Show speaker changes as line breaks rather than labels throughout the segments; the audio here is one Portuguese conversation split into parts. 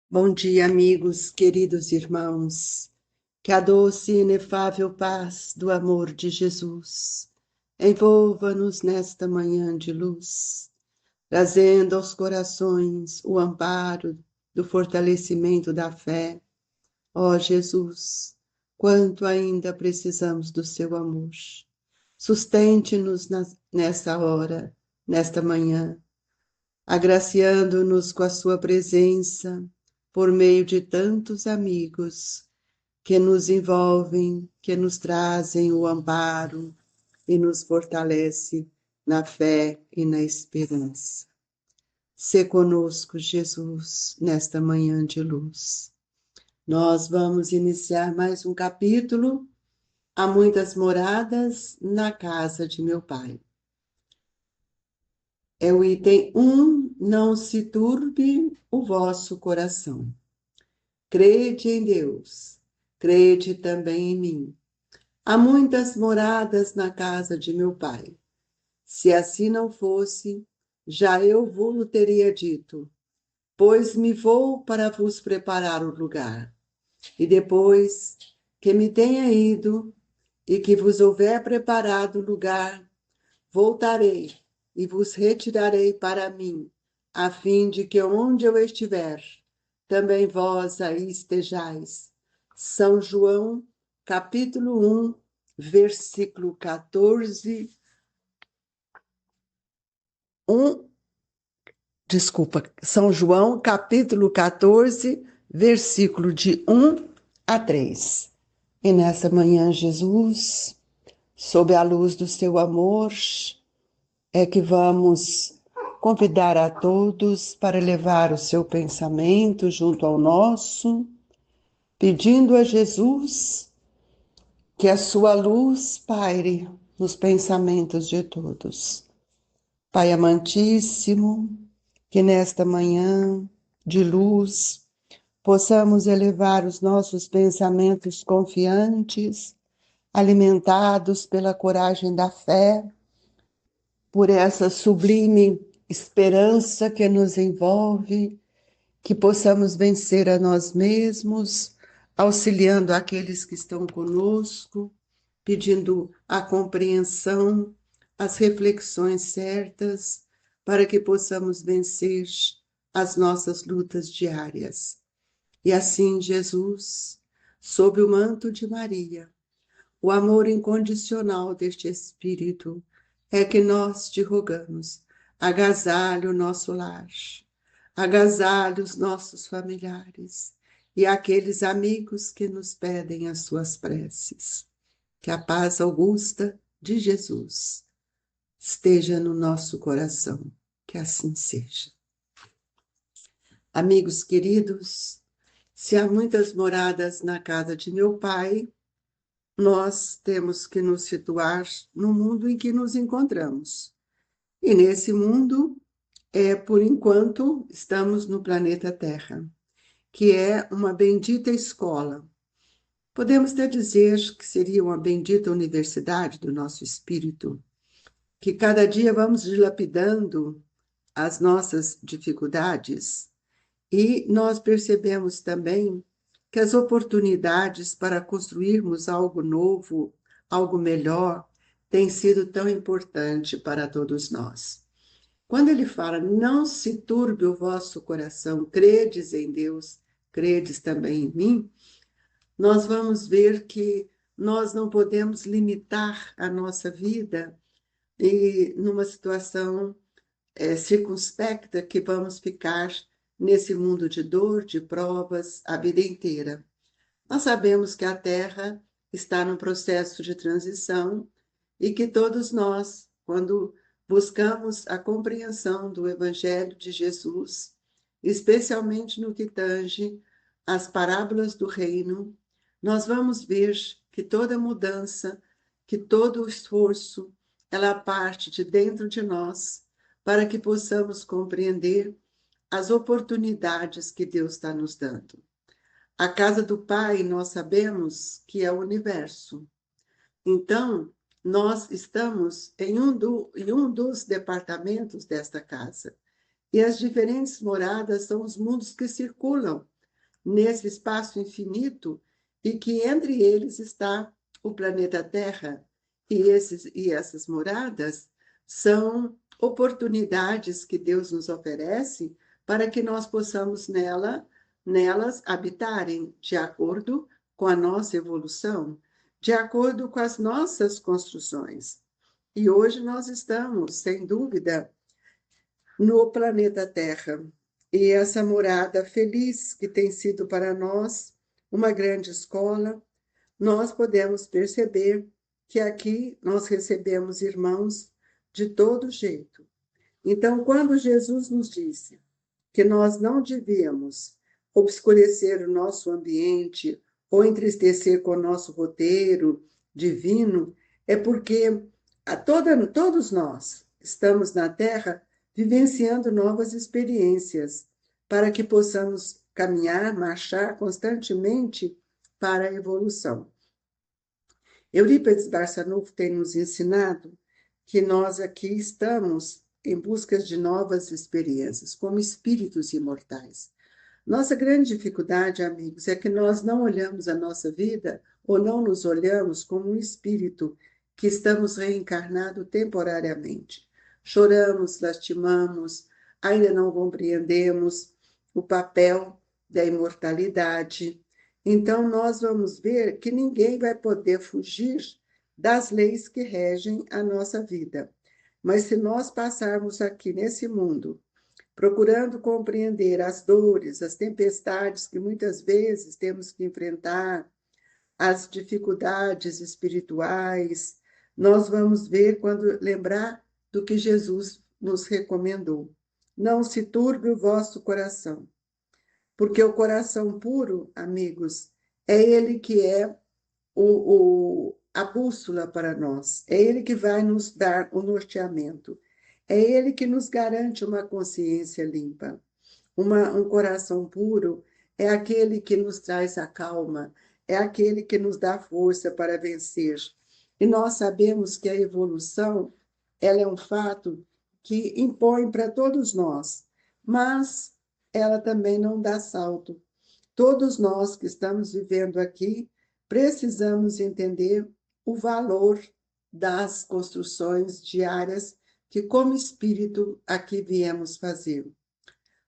Bom dia, amigos, queridos irmãos. Que a doce e inefável paz do amor de Jesus envolva-nos nesta manhã de luz, trazendo aos corações o amparo do fortalecimento da fé. Ó Jesus, quanto ainda precisamos do seu amor. Sustente-nos nesta hora, nesta manhã, agraciando-nos com a sua presença por meio de tantos amigos que nos envolvem, que nos trazem o amparo e nos fortalece na fé e na esperança. Se conosco, Jesus, nesta manhã de luz. Nós vamos iniciar mais um capítulo. Há muitas moradas na casa de meu Pai. É o item 1, não se turbe o vosso coração. Crede em Deus, crede também em mim. Há muitas moradas na casa de meu Pai. Se assim não fosse, já eu vos teria dito, pois me vou para vos preparar o lugar. E depois que me tenha ido e que vos houver preparado o lugar, voltarei e vos retirarei para mim, a fim de que onde eu estiver, também vós aí estejais. São João, capítulo 1, versículo 14, 1, São João, capítulo 14, versículo de 1 a 3. E nessa manhã, Jesus, sob a luz do seu amor, é que vamos convidar a todos para levar o seu pensamento junto ao nosso, pedindo a Jesus que a sua luz paire nos pensamentos de todos. Pai amantíssimo, que nesta manhã de luz possamos elevar os nossos pensamentos confiantes, alimentados pela coragem da fé, por essa sublime esperança que nos envolve, que possamos vencer a nós mesmos, auxiliando aqueles que estão conosco, pedindo a compreensão, as reflexões certas, para que possamos vencer as nossas lutas diárias. E assim, Jesus, sob o manto de Maria, o amor incondicional deste Espírito, é que nós te rogamos, agasalhe o nosso lar, agasalhe os nossos familiares e aqueles amigos que nos pedem as suas preces. Que a paz augusta de Jesus esteja no nosso coração, que assim seja. Amigos queridos, se há muitas moradas na casa de meu Pai, nós temos que nos situar no mundo em que nos encontramos. E nesse mundo, por enquanto, estamos no planeta Terra, que é uma bendita escola. Podemos até dizer que seria uma bendita universidade do nosso espírito, que cada dia vamos dilapidando as nossas dificuldades e nós percebemos também que as oportunidades para construirmos algo novo, algo melhor, têm sido tão importante para todos nós. Quando ele fala, não se turbe o vosso coração, credes em Deus, credes também em mim, nós vamos ver que nós não podemos limitar a nossa vida e numa situação circunspecta que vamos ficar nesse mundo de dor, de provas, a vida inteira. Nós sabemos que a Terra está num processo de transição e que todos nós, quando buscamos a compreensão do Evangelho de Jesus, especialmente no que tange às parábolas do reino, nós vamos ver que toda mudança, que todo o esforço, ela parte de dentro de nós, para que possamos compreender as oportunidades que Deus está nos dando. A casa do Pai, nós sabemos que é o universo. Então, nós estamos em um dos departamentos desta casa. E as diferentes moradas são os mundos que circulam nesse espaço infinito e que entre eles está o planeta Terra. E essas moradas são oportunidades que Deus nos oferece para que nós possamos nelas habitarem de acordo com a nossa evolução, de acordo com as nossas construções. E hoje nós estamos, sem dúvida, no planeta Terra. E essa morada feliz que tem sido para nós uma grande escola, nós podemos perceber que aqui nós recebemos irmãos de todo jeito. Então, quando Jesus nos disse que nós não devíamos obscurecer o nosso ambiente ou entristecer com o nosso roteiro divino, é porque todos nós estamos na Terra vivenciando novas experiências para que possamos caminhar, marchar constantemente para a evolução. Eurípides Barçanufo tem nos ensinado que nós aqui estamos em busca de novas experiências, como espíritos imortais. Nossa grande dificuldade, amigos, é que nós não olhamos a nossa vida ou não nos olhamos como um espírito que estamos reencarnado temporariamente. Choramos, lastimamos, ainda não compreendemos o papel da imortalidade. Então, nós vamos ver que ninguém vai poder fugir das leis que regem a nossa vida. Mas se nós passarmos aqui nesse mundo, procurando compreender as dores, as tempestades que muitas vezes temos que enfrentar, as dificuldades espirituais, nós vamos ver quando lembrar do que Jesus nos recomendou. Não se turbe o vosso coração, porque o coração puro, amigos, é ele que é a bússola para nós, é ele que vai nos dar o norteamento, é ele que nos garante uma consciência limpa. Um coração puro é aquele que nos traz a calma, é aquele que nos dá força para vencer. E nós sabemos que a evolução, ela é um fato que impõe para todos nós, mas ela também não dá salto. Todos nós que estamos vivendo aqui precisamos entender o valor das construções diárias que, como espírito, aqui viemos fazer.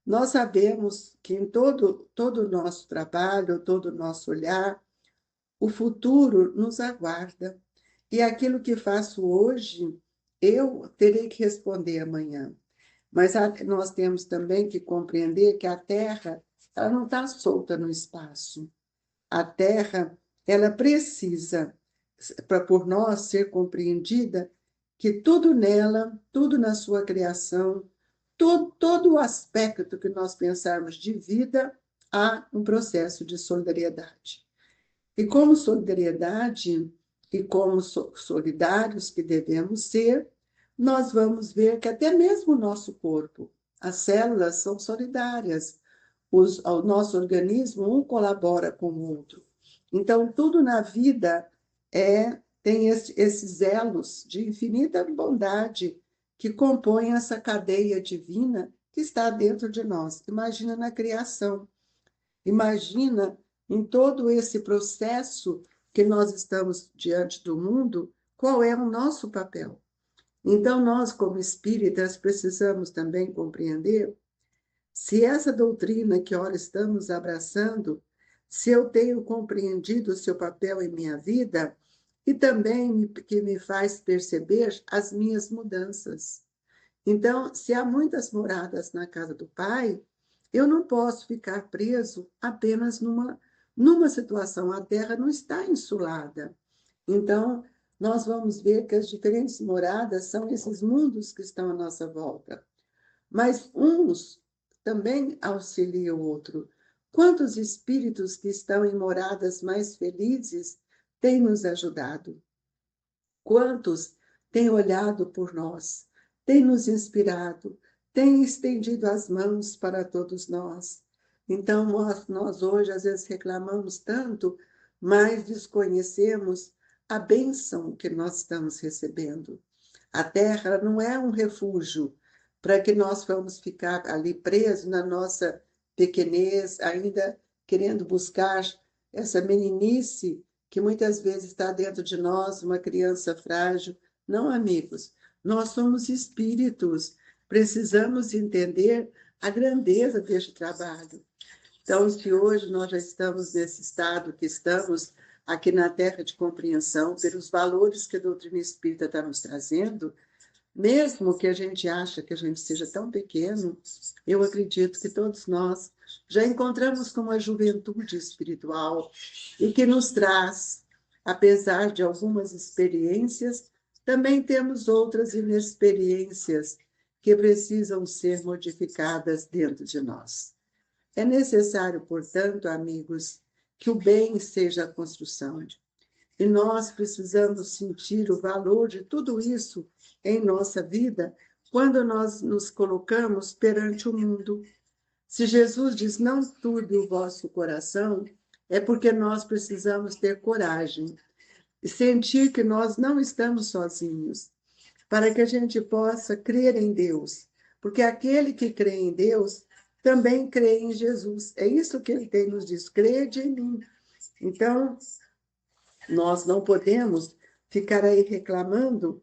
Nós sabemos que em todo o nosso trabalho, todo o nosso olhar, o futuro nos aguarda. E aquilo que faço hoje, eu terei que responder amanhã. Mas nós temos também que compreender que a Terra, ela não está solta no espaço. A Terra, ela precisa, por nós ser compreendida, que tudo nela, tudo na sua criação, todo o aspecto que nós pensarmos de vida, há um processo de solidariedade. E como solidariedade e como solidários que devemos ser, nós vamos ver que até mesmo o nosso corpo, as células são solidárias, o nosso organismo, um colabora com o outro. Então, tudo na vida tem esses elos de infinita bondade que compõem essa cadeia divina que está dentro de nós. Imagina na criação, imagina em todo esse processo que nós estamos diante do mundo, qual é o nosso papel. Então, nós, como espíritas, precisamos também compreender se essa doutrina que ora estamos abraçando, se eu tenho compreendido o seu papel em minha vida e também que me faz perceber as minhas mudanças. Então, se há muitas moradas na casa do Pai, eu não posso ficar preso apenas numa situação. A Terra não está insulada. Então, nós vamos ver que as diferentes moradas são esses mundos que estão à nossa volta. Mas uns também auxiliam o outro. Quantos espíritos que estão em moradas mais felizes têm nos ajudado? Quantos têm olhado por nós, têm nos inspirado, têm estendido as mãos para todos nós? Então, nós hoje, às vezes, reclamamos tanto, mas desconhecemos a bênção que nós estamos recebendo. A Terra não é um refúgio para que nós vamos ficar ali presos na nossa pequenez, ainda querendo buscar essa meninice que muitas vezes está dentro de nós, uma criança frágil. Não, amigos, nós somos espíritos, precisamos entender a grandeza deste trabalho. Então, se hoje nós já estamos nesse estado que estamos aqui na Terra de compreensão, pelos valores que a doutrina espírita está nos trazendo, mesmo que a gente ache que a gente seja tão pequeno, eu acredito que todos nós já encontramos com uma juventude espiritual e que nos traz, apesar de algumas experiências, também temos outras inexperiências que precisam ser modificadas dentro de nós. É necessário, portanto, amigos, que o bem seja a construção. E nós precisamos sentir o valor de tudo isso em nossa vida quando nós nos colocamos perante o mundo. Se Jesus diz, não turbe o vosso coração, é porque nós precisamos ter coragem e sentir que nós não estamos sozinhos, para que a gente possa crer em Deus. Porque aquele que crê em Deus também crê em Jesus. É isso que ele tem nos diz, crede em mim. Então, nós não podemos ficar aí reclamando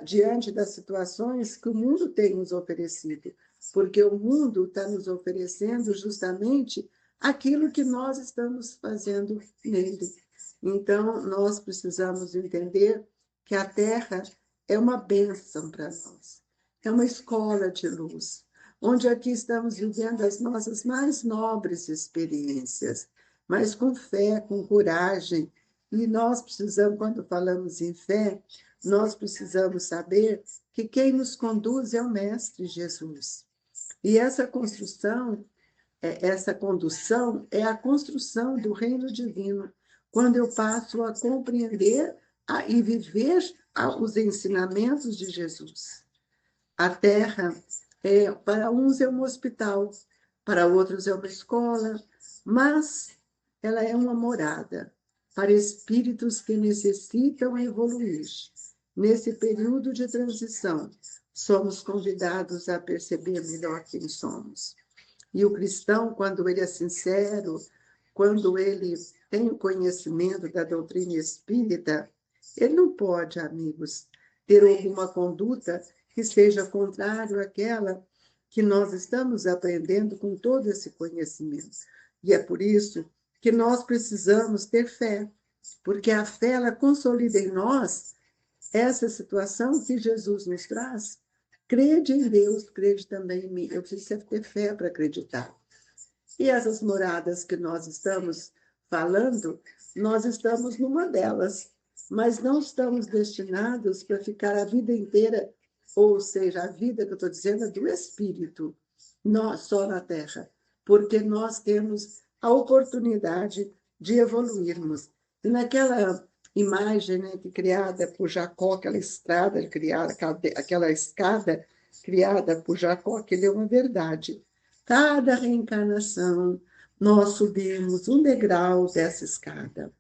diante das situações que o mundo tem nos oferecido, porque o mundo está nos oferecendo justamente aquilo que nós estamos fazendo nele. Então, nós precisamos entender que a Terra é uma bênção para nós, é uma escola de luz, onde aqui estamos vivendo as nossas mais nobres experiências, mas com fé, com coragem. E nós precisamos, quando falamos em fé, nós precisamos saber que quem nos conduz é o Mestre Jesus. E essa construção, essa condução é a construção do reino divino, quando eu passo a compreender e viver os ensinamentos de Jesus. A Terra, para uns é um hospital, para outros é uma escola, mas ela é uma morada para espíritos que necessitam evoluir. Nesse período de transição, somos convidados a perceber melhor quem somos. E o cristão, quando ele é sincero, quando ele tem o conhecimento da doutrina espírita, ele não pode, amigos, ter alguma conduta que seja contrário àquela que nós estamos aprendendo com todo esse conhecimento. E é por isso que nós precisamos ter fé, porque a fé ela consolida em nós essa situação que Jesus nos traz. Crede em Deus, crede também em mim. Eu preciso ter fé para acreditar. E essas moradas que nós estamos falando, nós estamos numa delas, mas não estamos destinados para ficar a vida inteira, ou seja, a vida que eu estou dizendo é do Espírito, nós só na Terra, porque nós temos a oportunidade de evoluirmos. E naquela imagem, né, criada por Jacó, aquela estrada criada, aquela escada criada por Jacó, que deu uma verdade. Cada reencarnação, nós subimos um degrau dessa escada.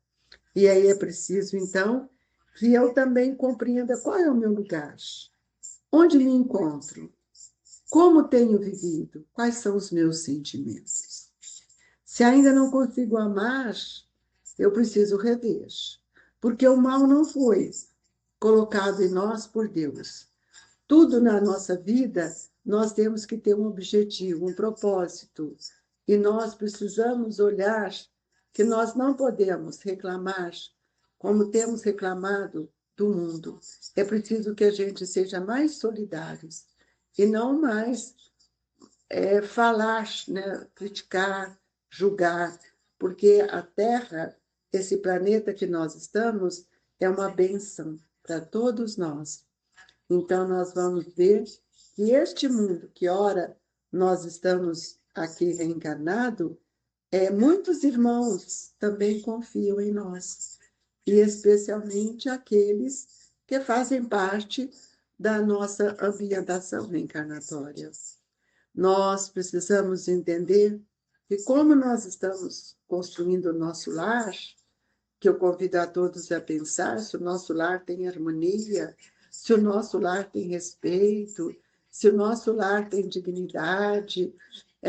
E aí é preciso, então, que eu também compreenda qual é o meu lugar, onde me encontro, como tenho vivido, quais são os meus sentimentos. Se ainda não consigo amar, eu preciso rever, porque o mal não foi colocado em nós por Deus. Tudo na nossa vida, nós temos que ter um objetivo, um propósito. E nós precisamos olhar que nós não podemos reclamar como temos reclamado do mundo. É preciso que a gente seja mais solidários e não mais falar, né, criticar, julgar, porque a Terra, esse planeta que nós estamos, é uma bênção para todos nós. Então, nós vamos ver que este mundo, que ora nós estamos aqui reencarnado, muitos irmãos também confiam em nós, e especialmente aqueles que fazem parte da nossa ambientação reencarnatória. Nós precisamos entender que como nós estamos construindo o nosso lar, que eu convido a todos a pensar se o nosso lar tem harmonia, se o nosso lar tem respeito, se o nosso lar tem dignidade,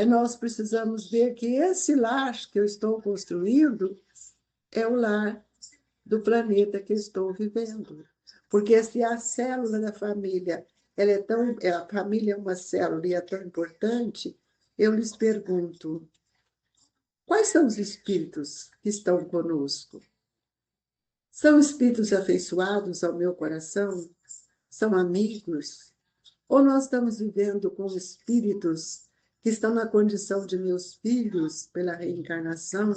Nós precisamos ver que esse lar que eu estou construindo é o lar do planeta que estou vivendo. Porque se a célula da família, a família é uma célula e é tão importante, eu lhes pergunto, quais são os espíritos que estão conosco? São espíritos afeiçoados ao meu coração? São amigos? Ou nós estamos vivendo com espíritos que estão na condição de meus filhos pela reencarnação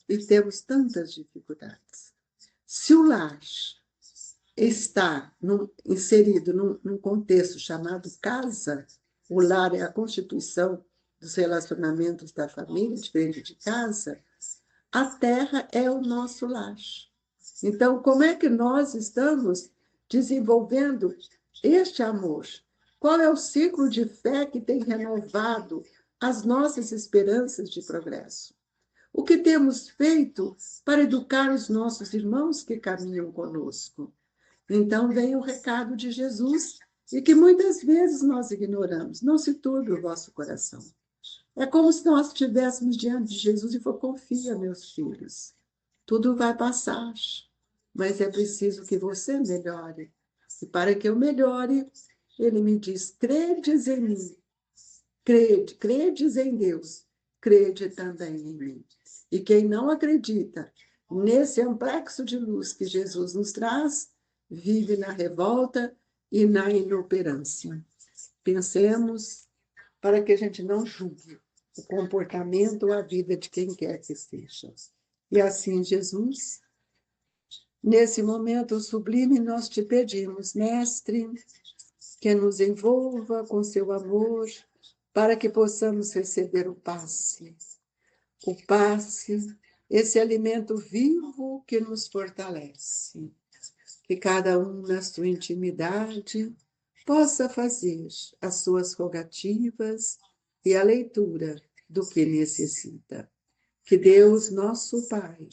e temos tantas dificuldades? Se o lar está inserido num contexto chamado casa, o lar é a constituição dos relacionamentos da família, diferente de casa, a terra é o nosso lar. Então, como é que nós estamos desenvolvendo este amor? Qual é o ciclo de fé que tem renovado as nossas esperanças de progresso? O que temos feito para educar os nossos irmãos que caminham conosco? Então vem o recado de Jesus e que muitas vezes nós ignoramos. Não se turbe o vosso coração. É como se nós estivéssemos diante de Jesus e for, confia, meus filhos. Tudo vai passar, mas é preciso que você melhore. E para que eu melhore, ele me diz, credes em mim, credes em Deus, crede também em mim. E quem não acredita nesse amplexo de luz que Jesus nos traz, vive na revolta e na inoperância. Pensemos para que a gente não julgue o comportamento ou a vida de quem quer que seja. E assim, Jesus, nesse momento sublime, nós te pedimos, Mestre, que nos envolva com seu amor, para que possamos receber o passe. O passe, esse alimento vivo que nos fortalece. Que cada um, na sua intimidade, possa fazer as suas rogativas e a leitura do que necessita. Que Deus, nosso Pai,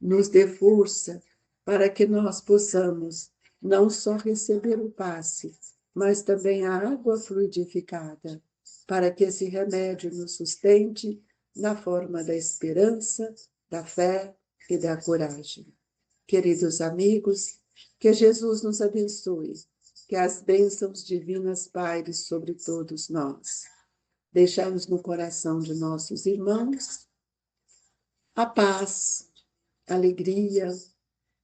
nos dê força para que nós possamos não só receber o passe, mas também a água fluidificada, para que esse remédio nos sustente na forma da esperança, da fé e da coragem. Queridos amigos, que Jesus nos abençoe, que as bênçãos divinas pairem sobre todos nós. Deixamos no coração de nossos irmãos a paz, a alegria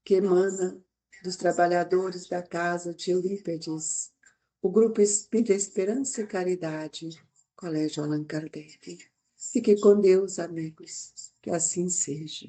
que emana dos trabalhadores da casa de Eurípedes, o Grupo Espírita Esperança e Caridade, Colégio Allan Kardec. Fique com Deus, amigos, que assim seja.